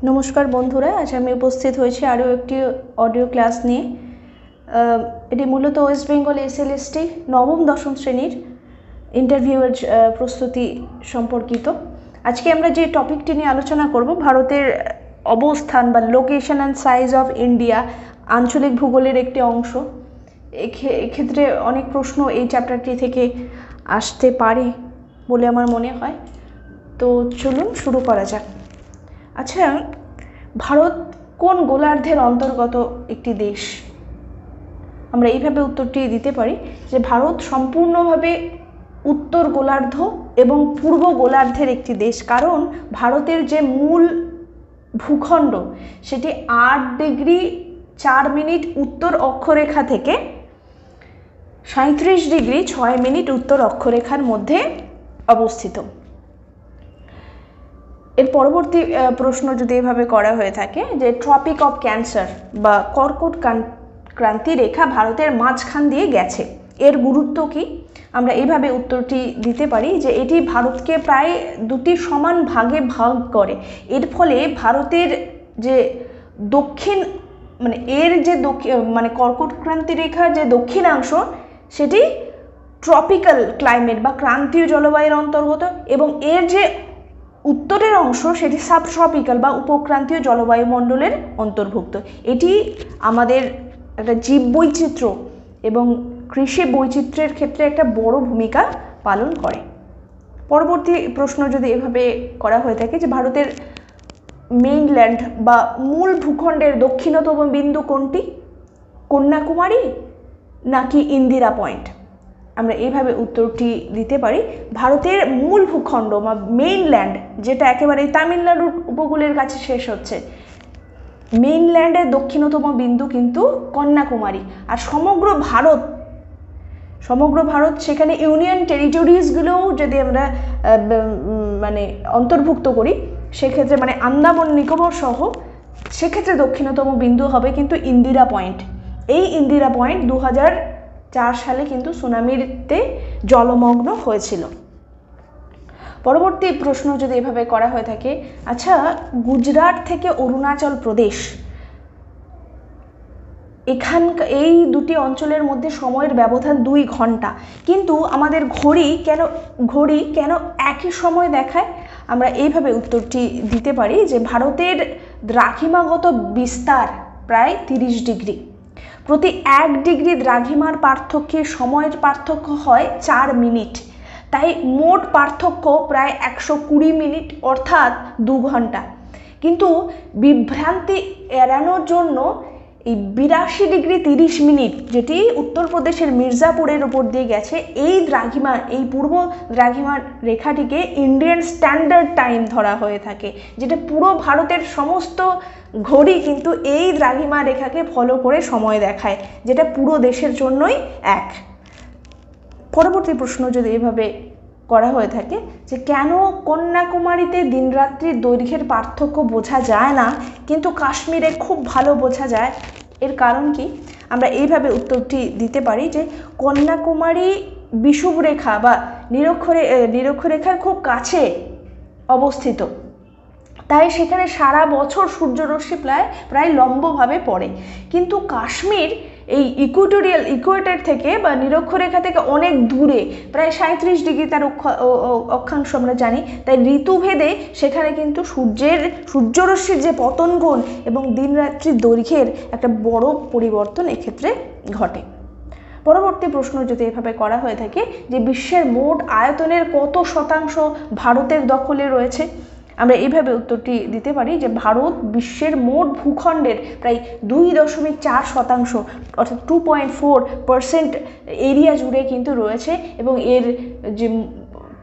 নমস্কার বন্ধুরা, আজ আমি উপস্থিত হয়েছি আরও একটি অডিও ক্লাস নিয়ে। এটি মূলত ওয়েস্ট বেঙ্গল এসএলএসটি নবম দশম শ্রেণীর ইন্টারভিউয়ের প্রস্তুতি সম্পর্কিত। আজকে আমরা যে টপিকটি নিয়ে আলোচনা করব, ভারতের অবস্থান বা location and size of India, আঞ্চলিক ভূগোলের একটি অংশ। এক্ষেত্রে অনেক প্রশ্ন এই চ্যাপ্টারটি থেকে আসতে পারে বলে আমার মনে হয়। তো চলুন শুরু করা যাক। আচ্ছা, ভারত কোন গোলার্ধের অন্তর্গত একটি দেশ? আমরা এইভাবে উত্তরটি দিতে পারি যে ভারত সম্পূর্ণভাবে উত্তর গোলার্ধ এবং পূর্ব গোলার্ধের একটি দেশ। কারণ ভারতের যে মূল ভূখণ্ড সেটি 8 ডিগ্রি 4 মিনিট উত্তর অক্ষরেখা থেকে 37 ডিগ্রি 6 মিনিট উত্তর অক্ষরেখার মধ্যে অবস্থিত। এর পরবর্তী প্রশ্ন যদি এভাবে করা হয়ে থাকে যে ট্রপিক অফ ক্যান্সার বা কর্কট ক্রান্তি রেখা ভারতের মাঝখান দিয়ে গেছে, এর গুরুত্ব কি? আমরা এইভাবে উত্তরটি দিতে পারি যে এটি ভারতকে প্রায় দুটি সমান ভাগে ভাগ করে। এর ফলে ভারতের যে দক্ষিণ এর যে কর্কট ক্রান্তি রেখার যে দক্ষিণাংশ সেটি ট্রপিক্যাল ক্লাইমেট বা ক্রান্তীয় জলবায়ুর অন্তর্গত, এবং এর যে উত্তরের অংশ সেটি সাবট্রপিক্যাল বা উপক্রান্তীয় জলবায়ুমণ্ডলের অন্তর্ভুক্ত। এটি আমাদের একটা জীববৈচিত্র্য এবং কৃষি বৈচিত্র্যের ক্ষেত্রে একটা বড় ভূমিকা পালন করে। পরবর্তী প্রশ্ন যদি এভাবে করা হয়ে থাকে যে ভারতের মেইনল্যান্ড বা মূল ভূখণ্ডের দক্ষিণতম বিন্দু কোনটি? কন্যাকুমারী নাকি ইন্দিরা পয়েন্ট? আমরা এইভাবে উত্তরটি দিতে পারি ভারতের মূল ভূখণ্ড বা মেইনল্যান্ড, যেটা একেবারে তামিলনাড়ুর উপকূলের কাছে শেষ হচ্ছে, মেইনল্যান্ডের দক্ষিণতম বিন্দু কিন্তু কন্যাকুমারী। আর সমগ্র ভারত সেখানে ইউনিয়ন টেরিটরিজগুলোও যদি আমরা অন্তর্ভুক্ত করি, সেক্ষেত্রে আন্দামান নিকোবর সহ, সেক্ষেত্রে দক্ষিণতম বিন্দু হবে কিন্তু ইন্দিরা পয়েন্ট। এই ইন্দিরা পয়েন্ট 2004 সালে কিন্তু সুনামিতে জলমগ্ন হয়েছিল। পরবর্তী প্রশ্ন যদি এভাবে করা হয়ে থাকে, আচ্ছা, গুজরাট থেকে অরুণাচল প্রদেশ, এই দুটি অঞ্চলের মধ্যে সময়ের ব্যবধান 2 ঘন্টা, কিন্তু আমাদের ঘড়ি কেন একই সময় দেখায়? আমরা এইভাবে উত্তরটি দিতে পারি যে ভারতের দ্রাঘিমাগত বিস্তার প্রায় 30 ডিগ্রি। প্রতি 1 ডিগ্রি দ্রাঘিমার পার্থক্যে সময়ের পার্থক্য হয় 4 মিনিট। তাই মোট পার্থক্য প্রায় 120 মিনিট, অর্থাৎ 2 ঘন্টা। কিন্তু বিভ্রান্তি এড়ানোর জন্য এই 82 ডিগ্রি 30 মিনিট, যেটি উত্তরপ্রদেশের মির্জাপুরের উপর দিয়ে গেছে, এই পূর্ব দ্রাঘিমার রেখাটিকে ইন্ডিয়ান স্ট্যান্ডার্ড টাইম ধরা হয়ে থাকে, যেটা পুরো ভারতের সমস্ত ঘড়ি কিন্তু এই দ্রাঘিমা রেখাকে ফলো করে সময় দেখায়, যেটা পুরো দেশের জন্যই এক। পরবর্তী প্রশ্ন যদি এভাবে করা হয়ে থাকে যে কেন কন্যাকুমারীতে দিনরাত্রির দৈর্ঘ্যের পার্থক্য বোঝা যায় না কিন্তু কাশ্মীরে খুব ভালো বোঝা যায়, এর কারণ কি? আমরা এইভাবে উত্তরটি দিতে পারি যে কন্যাকুমারী বিষুবরেখা বা নিরক্ষরেখার খুব কাছে অবস্থিত, তাই সেখানে সারা বছর সূর্যরশ্মি প্রায় লম্বভাবে পড়ে। কিন্তু কাশ্মীর এই ইকুয়েটর থেকে বা নিরক্ষরেখা থেকে অনেক দূরে, প্রায় 37 ডিগ্রি তার অক্ষাংশ আমরা জানি, তাই ঋতুভেদে সেখানে কিন্তু সূর্যরশ্মির যে পতন কোণ এবং দিনরাত্রির দৈর্ঘ্যের একটা বড় পরিবর্তন এক্ষেত্রে ঘটে। পরবর্তী প্রশ্ন যদি এভাবে করা হয়ে থাকে যে বিশ্বের মোট আয়তনের কত শতাংশ ভারতের দখলে রয়েছে? আমরা এইভাবে উত্তরটি দিতে পারি যে ভারত বিশ্বের মোট ভূখণ্ডের প্রায় 2.4%, অর্থাৎ 2.4% এরিয়া জুড়ে কিন্তু রয়েছে, এবং এর যে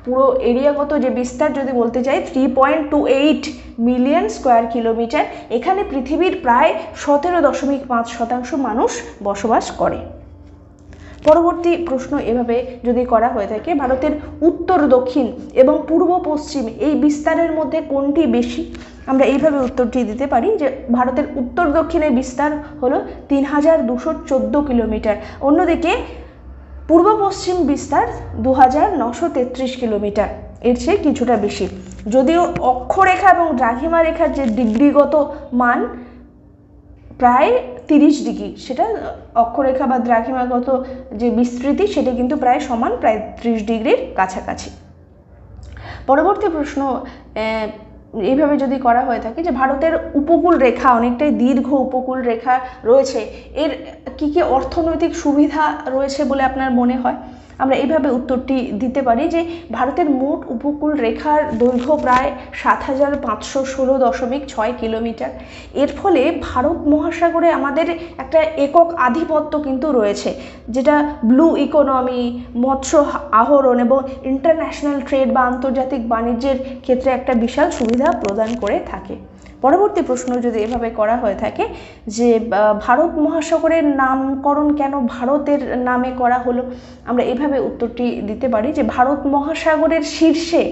পুরো এরিয়াগত যে বিস্তার যদি বলতে চাই 3.28 মিলিয়ন স্কোয়ার কিলোমিটার। এখানে পৃথিবীর প্রায় 17.5% মানুষ বসবাস করে। পরবর্তী প্রশ্ন এভাবে যদি করা হয়ে থাকে ভারতের উত্তর দক্ষিণ এবং পূর্ব পশ্চিম এই বিস্তারের মধ্যে কোনটি বেশি? আমরা এইভাবে উত্তরটি দিতে পারি যে ভারতের উত্তর দক্ষিণের বিস্তার হলো 3214 কিলোমিটার, অন্যদিকে পূর্ব পশ্চিম বিস্তার 2933 কিলোমিটার, এর চেয়ে কিছুটা বেশি। যদিও অক্ষরেখা এবং দ্রাঘিমা রেখার যে ডিগ্রিগত মান প্রায় 30 ডিগ্রি, সেটা অক্ষরেখা বা দ্রাঘিমাগত যে বিস্তৃতি সেটা কিন্তু প্রায় সমান, প্রায় 30 ডিগ্রির কাছাকাছি। পরবর্তী প্রশ্ন এইভাবে যদি করা হয়ে থাকে যে ভারতের উপকূল রেখা অনেকটাই দীর্ঘ উপকূল রেখা রয়েছে, এর কি কি অর্থনৈতিক সুবিধা রয়েছে বলে আপনার মনে হয়? আমরা এইভাবে উত্তরটি দিতে পারি যে ভারতের মোট উপকূল রেখার দৈর্ঘ্য প্রায় ৭,৫১৬.৬ কিলোমিটার। এর ফলে ভারত মহাসাগরে আমাদের একটা একক আধিপত্য কিন্তু রয়েছে, যেটা ব্লু ইকোনমি, মৎস্য আহরণ এবং ইন্টারন্যাশনাল ট্রেড বা আন্তর্জাতিক বাণিজ্যের ক্ষেত্রে একটা বিশাল সুবিধা প্রদান করে থাকে। পরবর্তী প্রশ্ন যদি এভাবে করা হয়ে থাকে যে ভারত মহাসাগরের নামকরণ কেন ভারতের নামে করা হলো, আমরা এভাবে উত্তরটি দিতে পারি যে ভারত মহাসাগরের শীর্ষে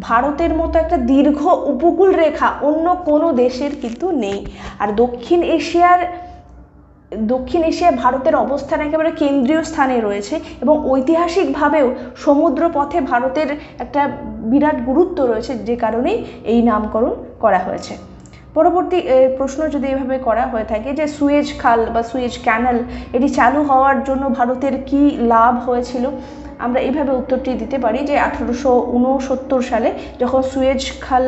ভারতের মতো একটা দীর্ঘ উপকূল রেখা অন্য কোনো দেশের কিন্তু নেই। আর দক্ষিণ এশিয়ায় ভারতের অবস্থান একেবারে কেন্দ্রীয় স্থানে রয়েছে এবং ঐতিহাসিকভাবেও সমুদ্র পথে ভারতের একটা বিরাট গুরুত্ব রয়েছে, যে কারণেই এই নামকরণ করা হয়েছে। পরবর্তী প্রশ্ন যদি এভাবে করা হয়ে থাকে যে সুয়েজ খাল বা সুয়েজ ক্যানাল এটি চালু হওয়ার জন্য ভারতের কি লাভ হয়েছিল, আমরা এইভাবে উত্তরটি দিতে পারি যে 1869 সালে যখন সুয়েজ খাল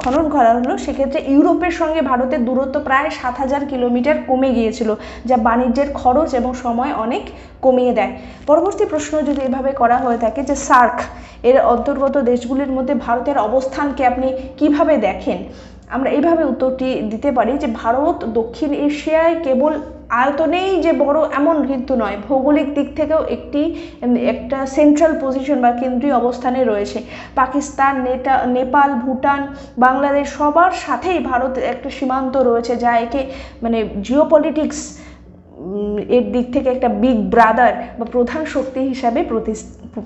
খনন করা হলো, সেক্ষেত্রে ইউরোপের সঙ্গে ভারতের দূরত্ব প্রায় 7,000 কিলোমিটার কমে গিয়েছিল, যা বাণিজ্যের খরচ এবং সময় অনেক কমিয়ে দেয়। পরবর্তী প্রশ্ন যদি এভাবে করা হয়ে থাকে যে সার্ক এর অন্তর্গত দেশগুলির মধ্যে ভারতের অবস্থানকে আপনি কিভাবে দেখেন, আমরা এইভাবে উত্তরটি দিতে পারি যে ভারত দক্ষিণ এশিয়ায় কেবল আয়তনেই যে বড় এমন কিন্তু নয়, ভৌগোলিক দিক থেকেও একটা সেন্ট্রাল পজিশন বা কেন্দ্রীয় অবস্থানে রয়েছে। পাকিস্তান, নেপাল, ভুটান, বাংলাদেশ সবার সাথেই ভারত একটা সীমান্ত রয়েছে, যা একে মানে জিওপলিটিক্স এর দিক থেকে একটা বিগ ব্রাদার বা প্রধান শক্তি হিসাবে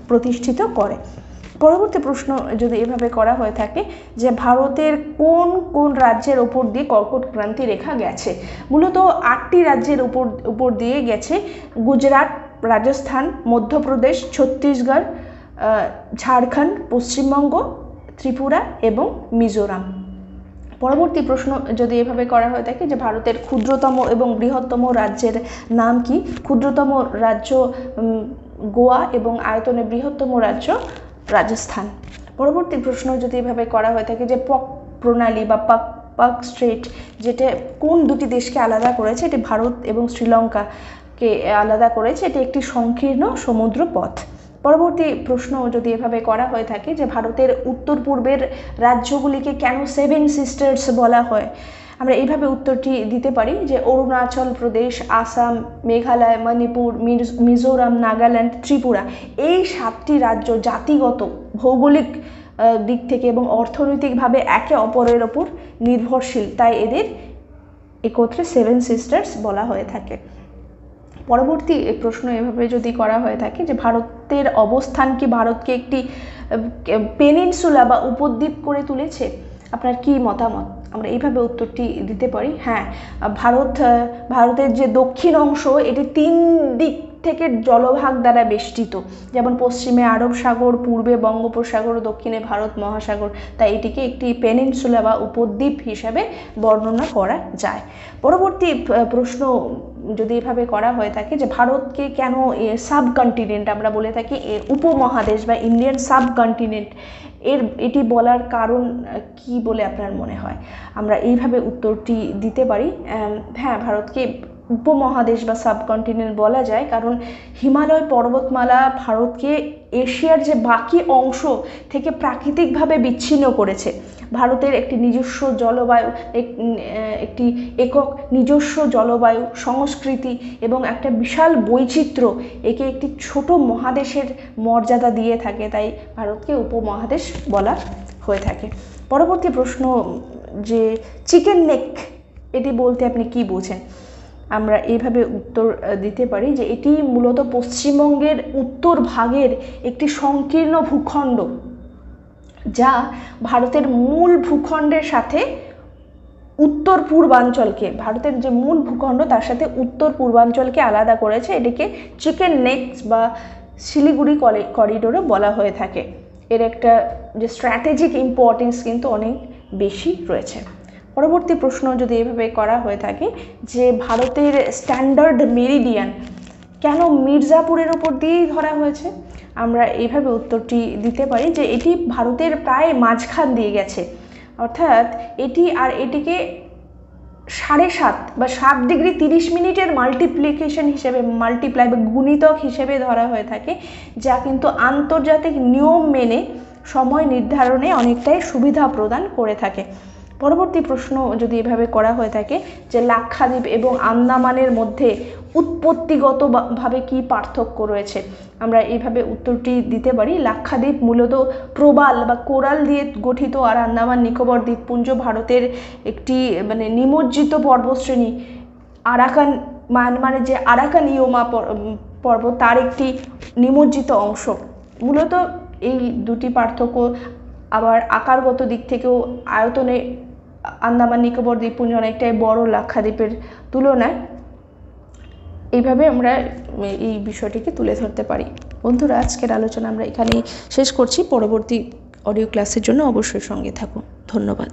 প্রতিষ্ঠিত করে। পরবর্তী প্রশ্ন যদি এভাবে করা হয়ে থাকে যে ভারতের কোন কোন রাজ্যের ওপর দিয়ে কর্কট ক্রান্তি রেখা গেছে, মূলত 8টি রাজ্যের উপর দিয়ে গেছে: গুজরাট, রাজস্থান, মধ্যপ্রদেশ, ছত্তিশগড়, ঝাড়খণ্ড, পশ্চিমবঙ্গ, ত্রিপুরা এবং মিজোরাম। পরবর্তী প্রশ্ন যদি এভাবে করা হয়ে থাকে যে ভারতের ক্ষুদ্রতম এবং বৃহত্তম রাজ্যের নাম কি, ক্ষুদ্রতম রাজ্য গোয়া এবং আয়তনে বৃহত্তম রাজ্য রাজস্থান। পরবর্তী প্রশ্ন যদি এভাবে করা হয়ে থাকে যে পক প্রণালী বা পাক স্ট্রেট যেটা কোন দুটি দেশকে আলাদা করেছে, এটি ভারত এবং শ্রীলঙ্কাকে আলাদা করেছে, এটি একটি সংকীর্ণ সমুদ্র পথ। পরবর্তী প্রশ্ন যদি এভাবে করা হয়ে থাকে যে ভারতের উত্তর পূর্বের রাজ্যগুলিকে কেন 7 সিস্টার্স বলা হয়, আমরা এইভাবে উত্তরটি দিতে পারি যে অরুণাচল প্রদেশ, আসাম, মেঘালয়, মণিপুর, মিজোরাম, নাগাল্যান্ড, ত্রিপুরা, এই 7টি রাজ্য জাতিগত, ভৌগোলিক দিক থেকে এবং অর্থনৈতিকভাবে একে অপরের ওপর নির্ভরশীল, তাই এদের একত্রে 7 সিস্টার্স বলা হয়ে থাকে। পরবর্তী প্রশ্ন এভাবে যদি করা হয়ে থাকে যে ভারতের অবস্থান কি ভারতকে একটি পেনিনসুলা বা উপদ্বীপ করে তুলেছে, আপনার কি মতামত, আমরা এইভাবে উত্তরটি দিতে পারি। হ্যাঁ, ভারতের যে দক্ষিণ অংশ এটি 3 দিক থেকে জলভাগ দ্বারা বেষ্টিত, যেমন পশ্চিমে আরব সাগর, পূর্বে বঙ্গোপসাগর, দক্ষিণে ভারত মহাসাগর, তাই এটিকে একটি পেনিনসুলা বা উপদ্বীপ হিসাবে বর্ণনা করা যায়। পরবর্তী প্রশ্ন যদি এভাবে করা হয়ে থাকে যে ভারতকে কেন সাবকন্টিনেন্ট আমরা বলে থাকি, উপমহাদেশ বা ইন্ডিয়ান সাবকন্টিনেন্ট, এটি বলার কারণ কি বলে আপনার মনে হয়, আমরা এইভাবে উত্তরটি দিতে পারি। হ্যাঁ, ভারতকে উপমহাদেশ বা সাবকন্টিনেন্ট বলা যায় কারণ হিমালয় পর্বতমালা ভারতকে এশিয়ার যে বাকি অংশ থেকে প্রাকৃতিকভাবে বিচ্ছিন্ন করেছে। ভারতের একটি নিজস্ব জলবায়ু, একটি একক নিজস্ব জলবায়ু, সংস্কৃতি এবং একটা বিশাল বৈচিত্র্য একে একটি ছোট মহাদেশের মর্যাদা দিয়ে থাকে, তাই ভারতকে উপমহাদেশ বলা হয়ে থাকে। পরবর্তী প্রশ্ন যে চিকেন নেক, এটি বলতে আপনি কি বোঝেন, আমরা এইভাবে উত্তর দিতে পারি যে এটি মূলত পশ্চিমবঙ্গের উত্তর ভাগের একটি সংকীর্ণ ভূখণ্ড, যা ভারতের মূল ভূখণ্ডের সাথে উত্তর পূর্বাঞ্চলকে, ভারতের যে মূল ভূখণ্ড তার সাথে উত্তর পূর্বাঞ্চলকে আলাদা করেছে। এটিকে চিকেন নেক বা শিলিগুড়ি করিডোরও বলা হয়ে থাকে। এর একটা যে স্ট্র্যাটেজিক ইম্পর্টেন্স কিন্তু অনেক বেশি রয়েছে। পরবর্তী প্রশ্ন যদি এভাবে করা হয়ে থাকে যে ভারতের স্ট্যান্ডার্ড মেরিডিয়ান কেন মির্জাপুরের ওপর দিয়েই ধরা হয়েছে, আমরা এইভাবে উত্তরটি দিতে পারি যে এটি ভারতের প্রায় মাঝখান দিয়ে গেছে, অর্থাৎ এটি আর এটিকে 7.5 বা 7°30' মাল্টিপ্লিকেশন হিসেবে মাল্টিপ্লাই বা গুণিতক হিসেবে ধরা হয়ে থাকে, যা কিন্তু আন্তর্জাতিক নিয়ম মেনে সময় নির্ধারণে অনেকটাই সুবিধা প্রদান করে থাকে। পরবর্তী প্রশ্ন যদি এভাবে করা হয়ে থাকে যে লাক্ষাদ্বীপ এবং আন্দামানের মধ্যে উৎপত্তিগতভাবে কি পার্থক্য রয়েছে, আমরা এইভাবে উত্তরটি দিতে পারি লাক্ষাদ্বীপ মূলত প্রবাল বা কোরাল দিয়ে গঠিত, আর আন্দামান নিকোবর দ্বীপপুঞ্জ ভারতের একটি মানে নিমজ্জিত পর্বতশ্রেণী। আরাকান মায়ানমারের যে আরাকানিয়মা পর্বত তার একটি নিমজ্জিত অংশ। মূলত এই দুটি পার্থক্য, আবার আকারগত দিক থেকেও আয়তনে আন্দামান নিকোবর দ্বীপপুঞ্জ অনেকটাই বড় লাক্ষাদ্বীপের তুলনায়। এইভাবে আমরা এই বিষয়টিকে তুলে ধরতে পারি। বন্ধুরা, আজকের আলোচনা আমরা এখানেই শেষ করছি। পরবর্তী অডিও ক্লাসের জন্য অবশ্যই সঙ্গে থাকুন। ধন্যবাদ।